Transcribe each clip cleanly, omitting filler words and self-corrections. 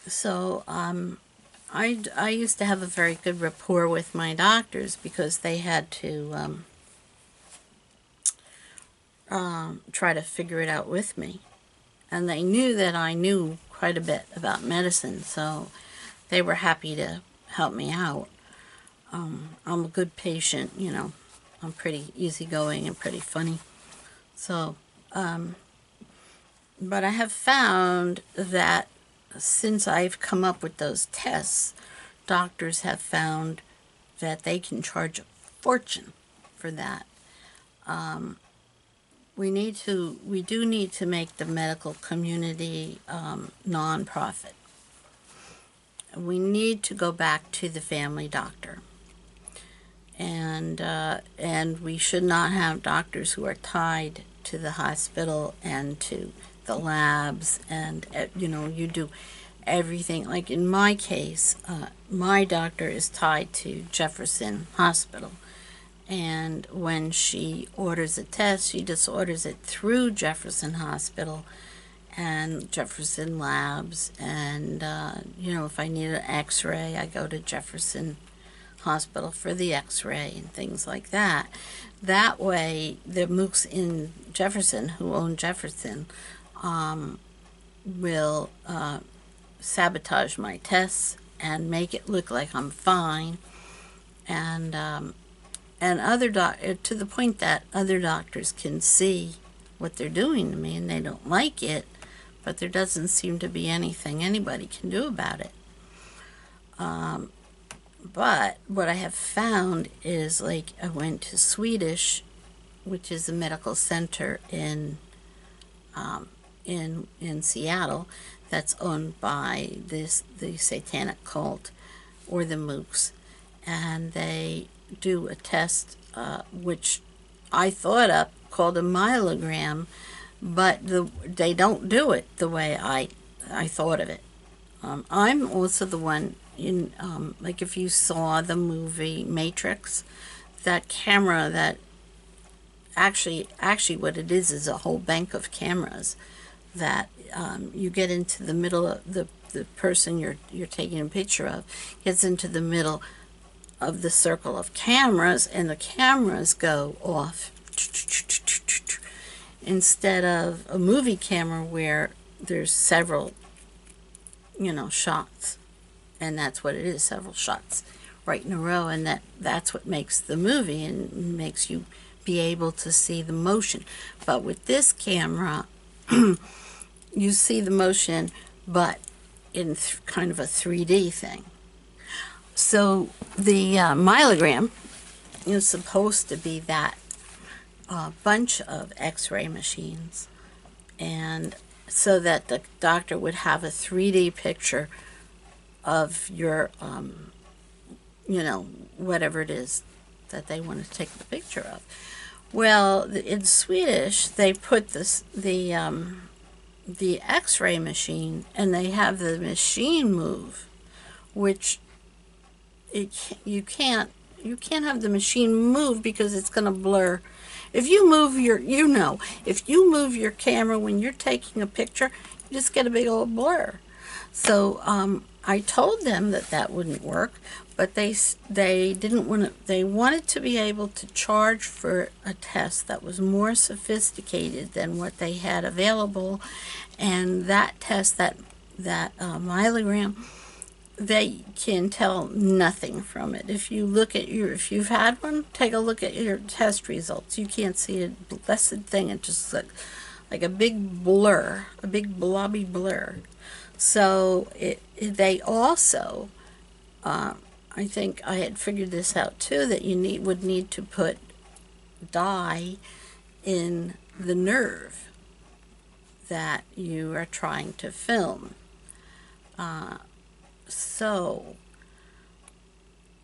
So I used to have a very good rapport with my doctors because they had to try to figure it out with me. And they knew that I knew quite a bit about medicine, so they were happy to help me out. I'm a good patient, you know. I'm pretty easygoing and pretty funny. So, but I have found that since I've come up with those tests, doctors have found that they can charge a fortune for that. We do need to make the medical community non-profit. We need to go back to the family doctor, and we should not have doctors who are tied to the hospital and to the labs, and you do everything. Like in my case, my doctor is tied to Jefferson Hospital, and when she orders a test, she just orders it through Jefferson Hospital and Jefferson Labs. And if I need an X-ray, I go to Jefferson Hospital for the X-ray and things like that. That way, the mooks in Jefferson who own Jefferson will sabotage my tests and make it look like I'm fine, and to the point that other doctors can see what they're doing to me and they don't like it, but there doesn't seem to be anything anybody can do about it. But what I have found is, like, I went to Swedish, which is a medical center in Seattle, that's owned by the satanic cult or the mooks, and they do a test which I thought up called a myelogram, but they don't do it the way I thought of it. I'm also the one in like, if you saw the movie Matrix, that camera that actually what it is a whole bank of cameras that you get into the middle of the person you're taking a picture of gets into the middle of the circle of cameras, and the cameras go off instead of a movie camera where there's several shots, and that's what it is, several shots right in a row, and that's what makes the movie and makes you be able to see the motion. But with this camera, you see the motion, but in kind of a 3D thing. So the myelogram is supposed to be that bunch of X-ray machines, and so that the doctor would have a 3D picture of your, whatever it is that they want to take the picture of. Well, in Swedish, they put the X-ray machine, and they have the machine move, which you can't have the machine move because it's going to blur. If you move if you move your camera when you're taking a picture, you just get a big old blur. So I told them that wouldn't work, but they didn't want to. They wanted to be able to charge for a test that was more sophisticated than what they had available, and that test, that myelogram, they can tell nothing from it. If you've had one, take a look at your test results. You can't see a blessed thing. It's just like a big blur, a big blobby blur. So they also, I think I had figured this out too, that you would need to put dye in the nerve that you are trying to film. So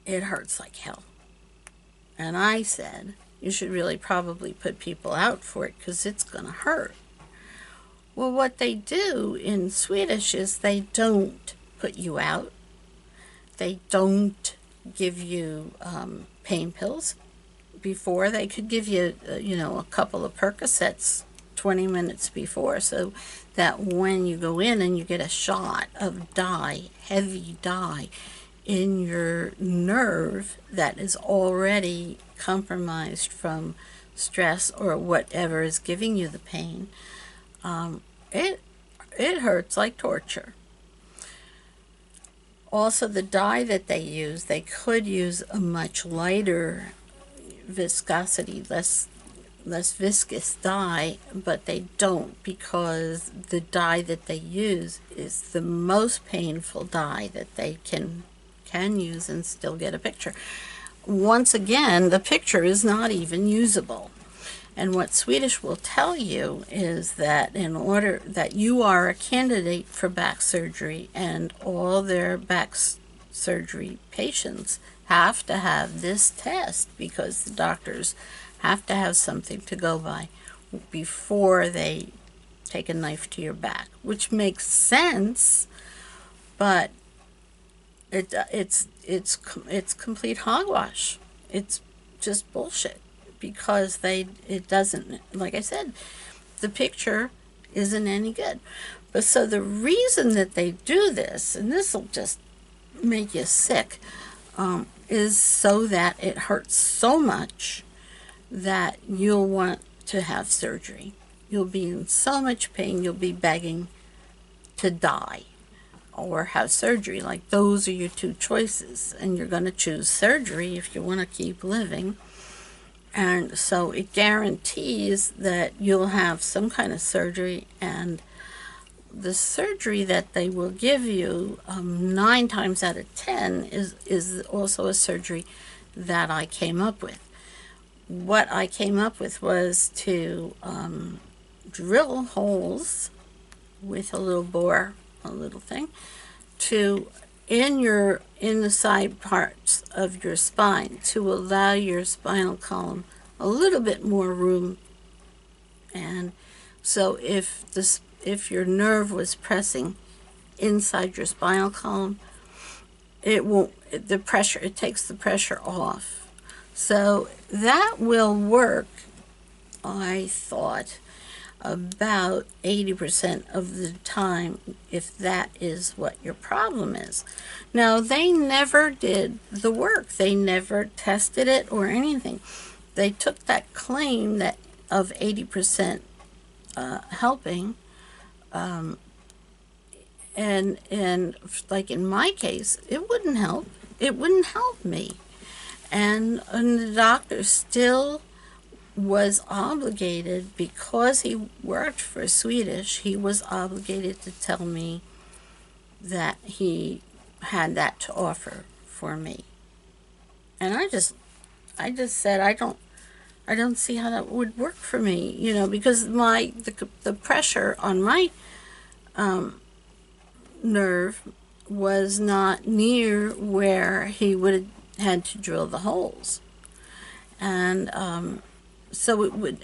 it hurts like hell. And I said, you should really probably put people out for it because it's going to hurt. Well, what they do in Swedish is they don't put you out. They don't give you pain pills. Before, they could give you, a couple of Percocets 20 minutes before, so that when you go in and you get a shot of dye, heavy dye, in your nerve that is already compromised from stress or whatever is giving you the pain, it hurts like torture. Also, the dye that they use, they could use a much lighter viscosity, less viscous dye, but they don't, because the dye that they use is the most painful dye that they can use and still get a picture. Once again, the picture is not even usable. And what Swedish will tell you is that in order that you are a candidate for back surgery, and all their back surgery patients have to have this test, because the doctors have to have something to go by before they take a knife to your back, which makes sense, but it's complete hogwash. It's just bullshit, because it doesn't, like I said, the picture isn't any good. But so the reason that they do this, and this will just make you sick, is so that it hurts so much that you'll want to have surgery. You'll be in so much pain, you'll be begging to die or have surgery. Like, those are your two choices, and you're going to choose surgery if you want to keep living. And so it guarantees that you'll have some kind of surgery, and the surgery that they will give you 9 times out of 10 is also a surgery that I came up with. What I came up with was to drill holes with a little bore, a little thing, in the side parts of your spine, to allow your spinal column a little bit more room. And so if your nerve was pressing inside your spinal column, it takes the pressure off. So that will work, I thought, about 80% of the time, if that is what your problem is. Now, they never did the work. They never tested it or anything. They took that claim that of 80% helping, and like in my case, it wouldn't help. It wouldn't help me. And the doctor still was obligated, because he worked for Swedish, he was obligated to tell me that he had that to offer for me. And I just said, I don't see how that would work for me, because the pressure on my nerve was not near where he would have had to drill the holes. And so it would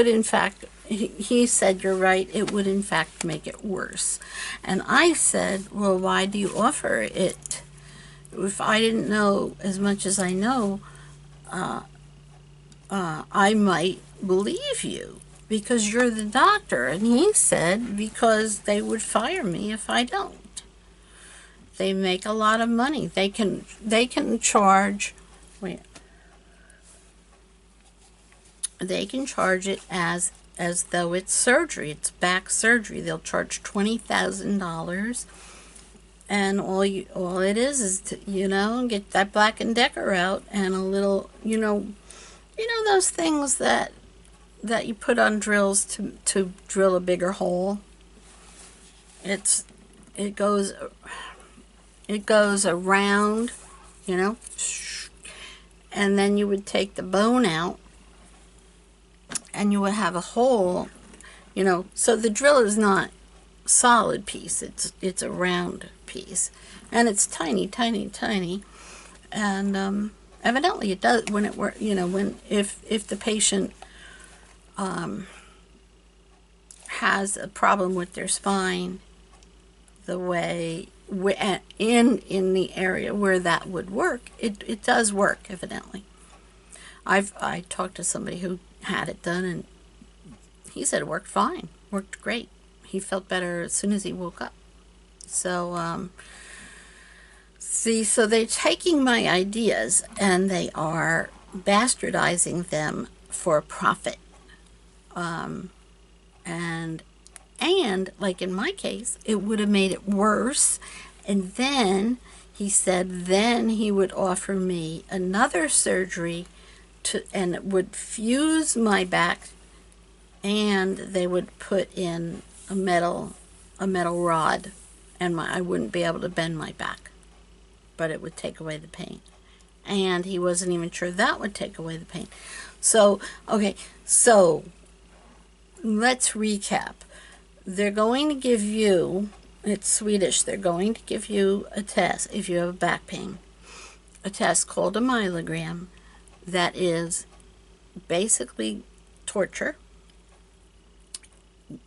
in fact, he said, you're right, it would in fact make it worse. And I said, well, why do you offer it? If I didn't know as much as I know, I might believe you, because you're the doctor. And he said, because they would fire me if I don't. They make a lot of money. They can charge, they can charge it as though it's surgery. It's back surgery. They'll charge $20,000, and all it is to get that Black & Decker out and a little those things that you put on drills to drill a bigger hole. It goes around, and then you would take the bone out, and you would have a hole, so the drill is not solid piece, it's a round piece, and it's tiny, and evidently it does when it works. If the patient has a problem with their spine, the way in the area where that would work, it does work, evidently. I talked to somebody who had it done, and he said it worked fine, worked great. He felt better as soon as he woke up. So, see, so they're taking my ideas and they are bastardizing them for profit. And like in my case, it would have made it worse. And then he said, then he would offer me another surgery and it would fuse my back, and they would put in a metal rod, and I wouldn't be able to bend my back, but it would take away the pain. And he wasn't even sure that would take away the pain. So, okay, so let's recap. They're going to give you, it's Swedish, they're going to give you a test if you have back pain, a test called a myelogram that is basically torture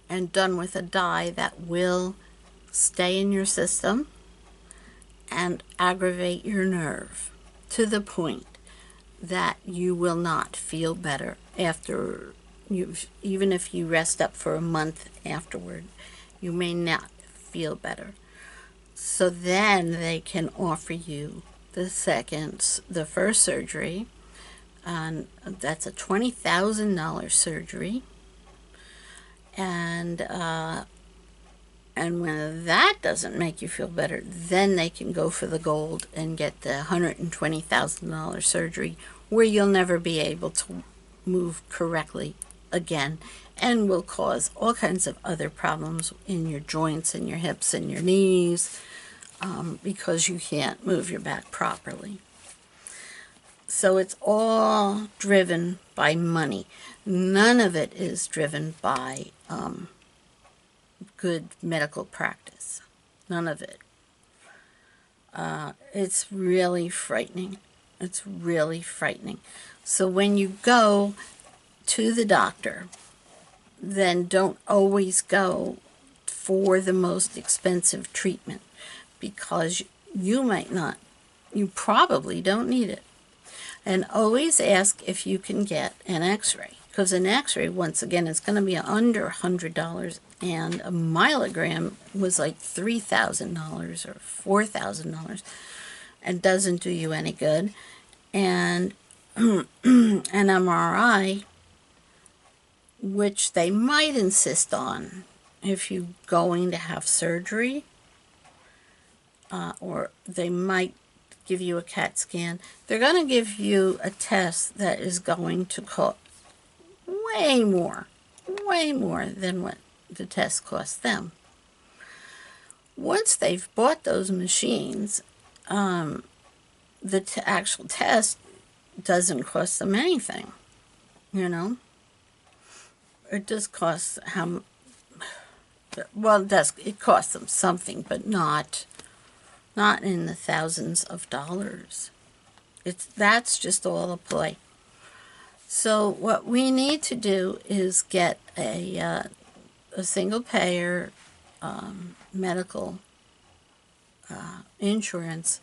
and done with a dye that will stay in your system and aggravate your nerve to the point that you will not feel better after even if you rest up for a month afterward, you may not feel better. So then they can offer you the first surgery, and that's a $20,000 surgery. And when that doesn't make you feel better, then they can go for the gold and get the $120,000 surgery, where you'll never be able to move correctly again, and will cause all kinds of other problems in your joints and your hips and your knees, because you can't move your back properly. So it's all driven by money. None of it is driven by good medical practice. None of it. It's really frightening. It's really frightening. So when you go to the doctor, then don't always go for the most expensive treatment, because you probably don't need it. And always ask if you can get an x-ray, because an x-ray, once again, is going to be under $100, and a myelogram was like $3,000 or $4,000 and doesn't do you any good. And an MRI, which they might insist on if you're going to have surgery, or they might give you a CAT scan. They're going to give you a test that is going to cost way more than what the test cost them. Once they've bought those machines, the actual test doesn't cost them anything, you know. It just costs it costs them something, but not in the thousands of dollars. That's just all a play. So what we need to do is get a single payer medical insurance,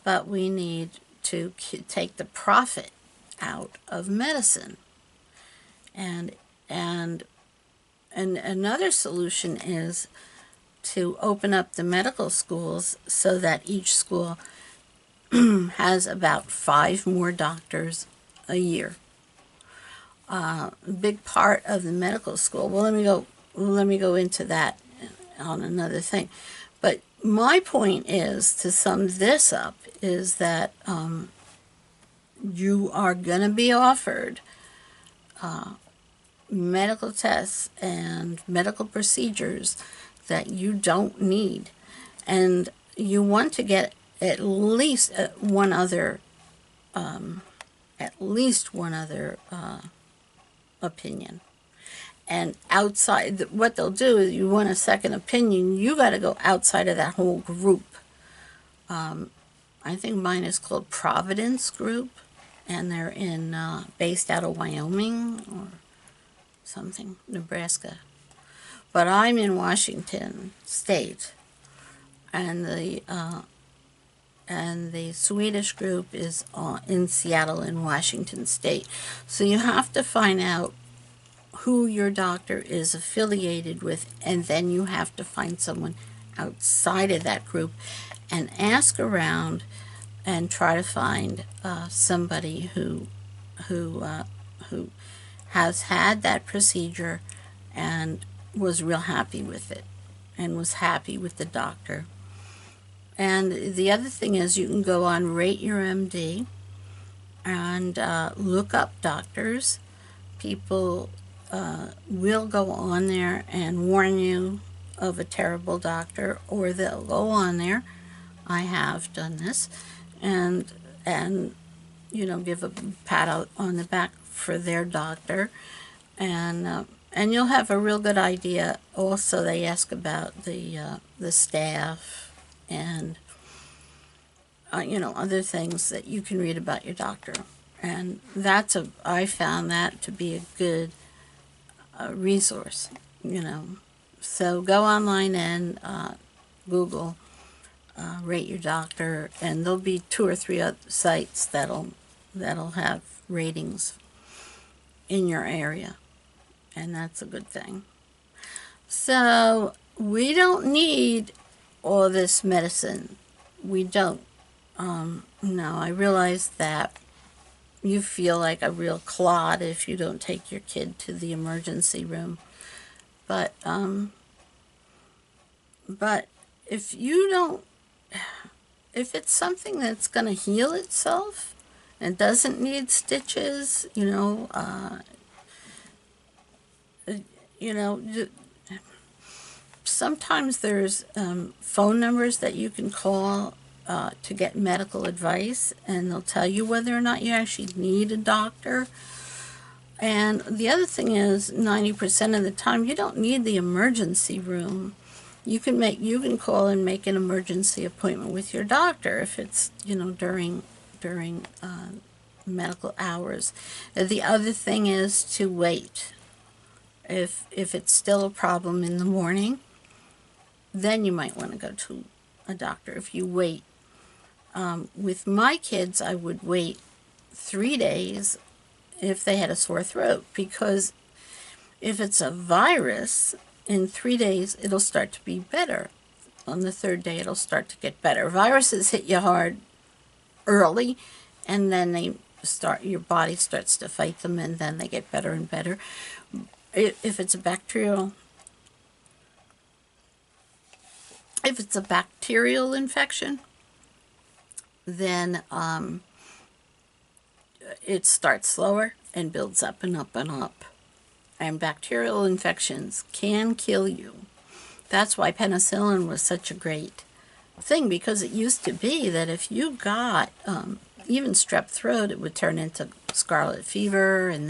but we need to take the profit out of medicine. And another solution is to open up the medical schools so that each school has about 5 more doctors a year. A big part of the medical school, well, let me go into that on another thing. But my point is, to sum this up, is that you are going to be offered medical tests and medical procedures that you don't need, and you want to get at least one other opinion. And outside, what they'll do is, you want a second opinion, you got to go outside of that whole group. I think mine is called Providence Group, and they're based out of Wyoming or something, Nebraska. But I'm in Washington State, and the Swedish group is in Seattle in Washington State. So you have to find out who your doctor is affiliated with, and then you have to find someone outside of that group and ask around and try to find somebody who who has had that procedure and was real happy with it and was happy with the doctor. And the other thing is, you can go on Rate Your MD and look up doctors. People will go on there and warn you of a terrible doctor, or they'll go on there. I have done this, and give a pat out on the back for their doctor, and you'll have a real good idea. Also, they ask about the staff and other things that you can read about your doctor, and I found that to be a good resource. So go online and Google Rate Your Doctor, and there'll be 2 or 3 other sites that'll have ratings in your area, and that's a good thing. So we don't need all this medicine. We don't. No, I realize that you feel like a real clod if you don't take your kid to the emergency room, but if you don't, if it's something that's going to heal itself and doesn't need stitches, sometimes there's phone numbers that you can call to get medical advice, and they'll tell you whether or not you actually need a doctor. And the other thing is, 90% of the time, you don't need the emergency room. You can call and make an emergency appointment with your doctor if it's during medical hours. The other thing is to wait. If it's still a problem in the morning, then you might want to go to a doctor. If you wait, with my kids, I would wait 3 days if they had a sore throat, because if it's a virus, in 3 days it'll start to be better. On the 3rd day it'll start to get better. Viruses hit you hard early, and then your body starts to fight them, and then they get better and better. If it's a bacterial infection, then it starts slower and builds up and up and up. And bacterial infections can kill you. That's why penicillin was such a great thing, because it used to be that if you got even strep throat, it would turn into scarlet fever, and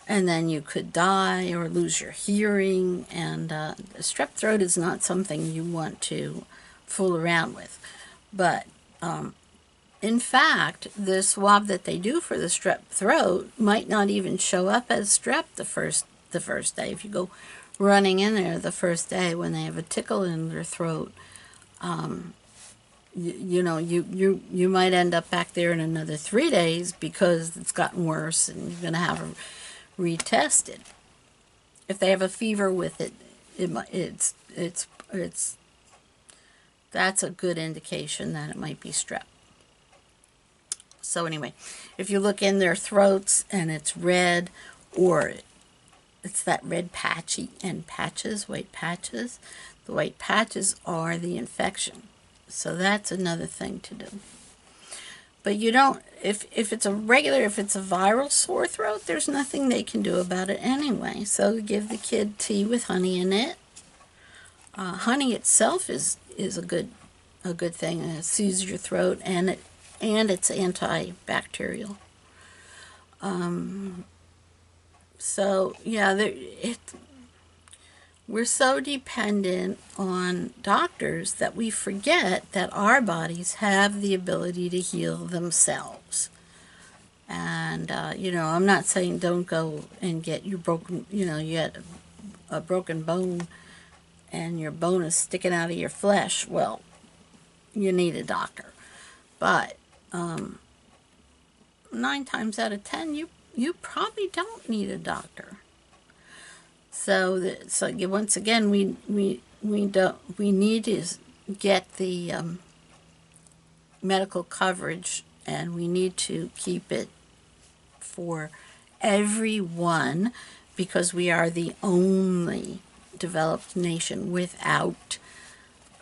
then you could die or lose your hearing. And strep throat is not something you want to fool around with. But in fact, the swab that they do for the strep throat might not even show up as strep the first day. If you go running in there the first day when they have a tickle in their throat, you might end up back there in another 3 days because it's gotten worse, and you're going to have it retested. If they have a fever with it, that's a good indication that it might be strep. So anyway, if you look in their throats and it's red, or it's that red patchy and white patches, the white patches are the infection. So that's another thing to do. But you don't, if it's a viral sore throat, there's nothing they can do about it anyway. So give the kid tea with honey in it. Honey itself is a good thing. It soothes your throat, and it's antibacterial. So yeah, we're so dependent on doctors that we forget that our bodies have the ability to heal themselves. And I'm not saying don't go and get your broken, you had a broken bone and your bone is sticking out of your flesh. Well, you need a doctor. But 9 times out of 10, you probably don't need a doctor. Once again, we need to get the medical coverage, and we need to keep it for everyone, because we are the only developed nation without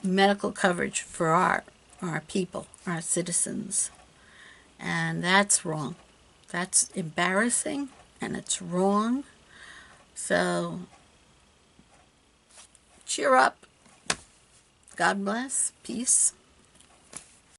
medical coverage for our people, our citizens. And that's wrong. That's embarrassing, and it's wrong. So cheer up. God bless. Peace.